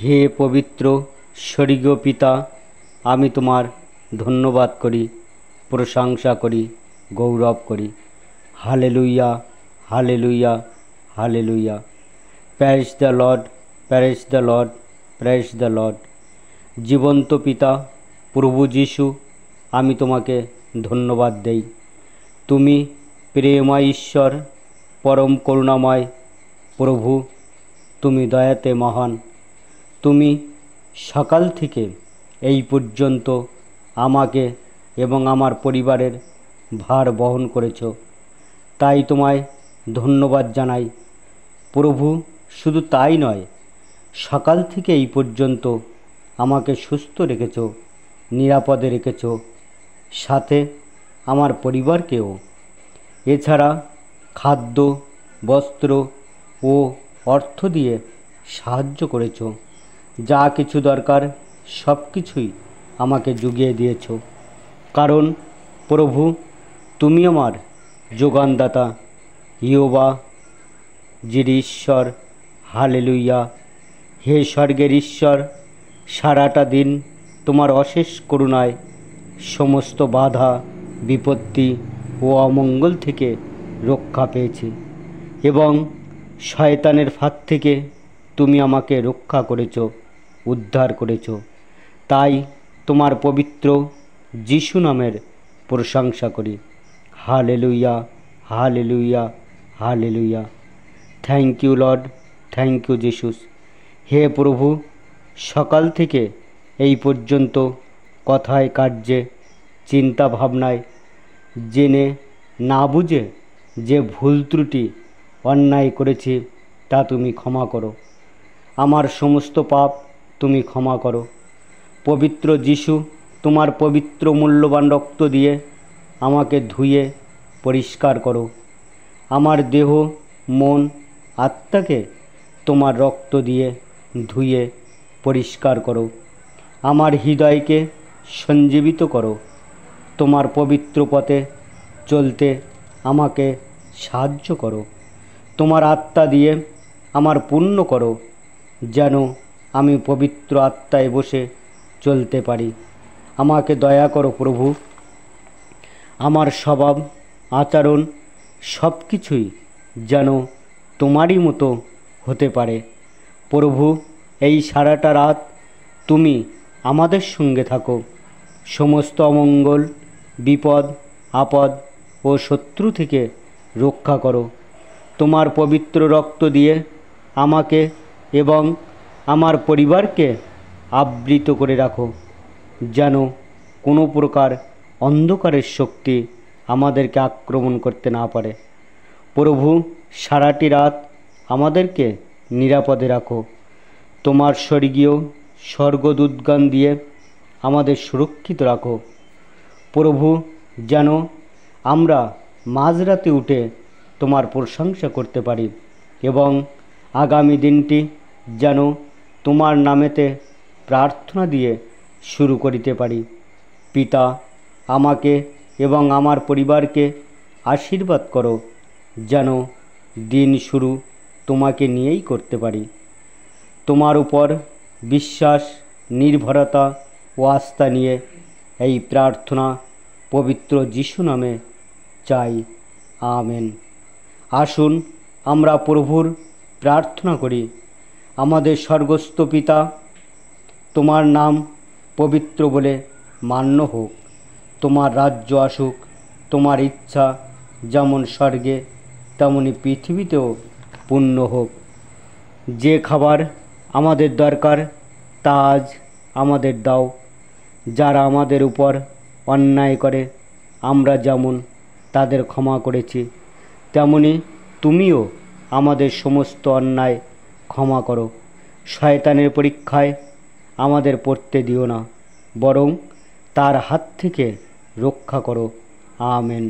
হে পবিত্র স্বর্গীয় পিতা, আমি তোমার ধন্যবাদ করি, প্রশংসা করি, গৌরব করি। Hallelujah, hallelujah, hallelujah. Praise the Lord, praise the Lord, praise the Lord. জীবন্ত পিতা প্রভু যিশু, আমি তোমাকে ধন্যবাদ দেই। তুমি প্রেমময় ঈশ্বর, পরম করুণাময় প্রভু, তুমি দয়াতে মহান। তুমি সকাল থেকে এই পর্যন্ত আমাকে এবং আমার পরিবারের ভার বহন করেছ, তাই তোমায় ধন্যবাদ জানাই প্রভু। শুধু তাই নয়, সকাল থেকে এই পর্যন্ত আমাকে সুস্থ রেখেছ, নিরাপদে রেখেছ, সাথে আমার পরিবারকেও। এছাড়া খাদ্য, বস্ত্র ও অর্থ দিয়ে সাহায্য করেছ। যা কিছু দরকার সব কিছুই আমাকে জুগিয়ে দিয়েছ, কারণ প্রভু তুমি আমার যোগানদাতা, ইয়োবা যির ঈশ্বর। হালেলুয়া। হে স্বর্গের ঈশ্বর, সারাটা দিন তোমার অশেষ করুণায় সমস্ত বাধা, বিপত্তি ও অমঙ্গল থেকে রক্ষা পেয়েছি এবং শয়তানের ফাঁদ থেকে তুমি আমাকে রক্ষা করেছ, উদ্ধার করেছ। তাই তোমার পবিত্র যিশু নামের প্রশংসা করি। Hallelujah, hallelujah, hallelujah. Thank you Lord, thank you Jesus. হে প্রভু, সকাল থেকে এই পর্যন্ত কথায়, কার্যে, চিন্তা ভাবনায়, জেনে না বুঝে যে ভুল ত্রুটি, অন্যায় করেছি, তা তুমি ক্ষমা করো। আমার সমস্ত পাপ তুমি ক্ষমা করো। পবিত্র যিশু, তোমার পবিত্র মূল্যবান রক্ত দিয়ে আমাকে ধুয়ে পরিষ্কার করো। আমার দেহ, মন, আত্মাকে তোমার রক্ত দিয়ে ধুয়ে পরিষ্কার করো। আমার হৃদয়কে সঞ্জীবিত করো। তোমার পবিত্র পথে চলতে আমাকে সাহায্য করো। তোমার আত্মা দিয়ে আমার পূর্ণ করো, যেন আমি পবিত্র আত্মায় বসে চলতে পারি। আমাকে দয়া করো প্রভু। আমার স্বভাব, আচরণ সব কিছুই যেন তোমারই মতো হতে পারে। প্রভু, এই সারাটা রাত তুমি আমাদের সঙ্গে থাকো। সমস্ত অমঙ্গল, বিপদ, আপদ ও শত্রু থেকে রক্ষা করো। তোমার পবিত্র রক্ত দিয়ে আমাকে এবং আমার পরিবারকে আবৃত করে রাখো, যেন কোনো প্রকার অন্ধকারের শক্তি আমাদেরকে আক্রমণ করতে না পারে। প্রভু, সারাটি রাত আমাদেরকে নিরাপদে রাখো। তোমার স্বর্গীয় স্বর্গদূতগণ দিয়ে আমাদের সুরক্ষিত রাখো। প্রভু, যেন আমরা মাঝরাতে উঠে তোমার প্রশংসা করতে পারি এবং আগামী দিনটি যেন তোমার নামেতে প্রার্থনা দিয়ে শুরু করিতে পারি। পিতা, আমাকে এবং আমার পরিবারকে আশীর্বাদ করো, যেন দিন শুরু তোমাকে নিয়েই করতে পারি। তোমার উপর বিশ্বাস, নির্ভরতা ও আস্থা নিয়ে এই প্রার্থনা পবিত্র যিশু নামে চাই। আমেন। আসুন আমরা প্রভুর প্রার্থনা করি। আমাদের স্বর্গস্থ পিতা, তোমার নাম পবিত্র বলে মান্য হোক। তোমার রাজ্য আসুক। তোমার ইচ্ছা যেমন স্বর্গে তেমনি পৃথিবীতেও পূর্ণ হোক। যে খাবার আমাদের দরকার তা আজ আমাদের দাও। যারা আমাদের উপর অন্যায় করে আমরা যেমন তাদের ক্ষমা করেছি, তেমনি তুমিও আমাদের সমস্ত অন্যায় ক্ষমা করো। শয়তানের পরীক্ষায় আমাদের পড়তে দিও না, বরং তার হাত থেকে রক্ষা করো। আমেন।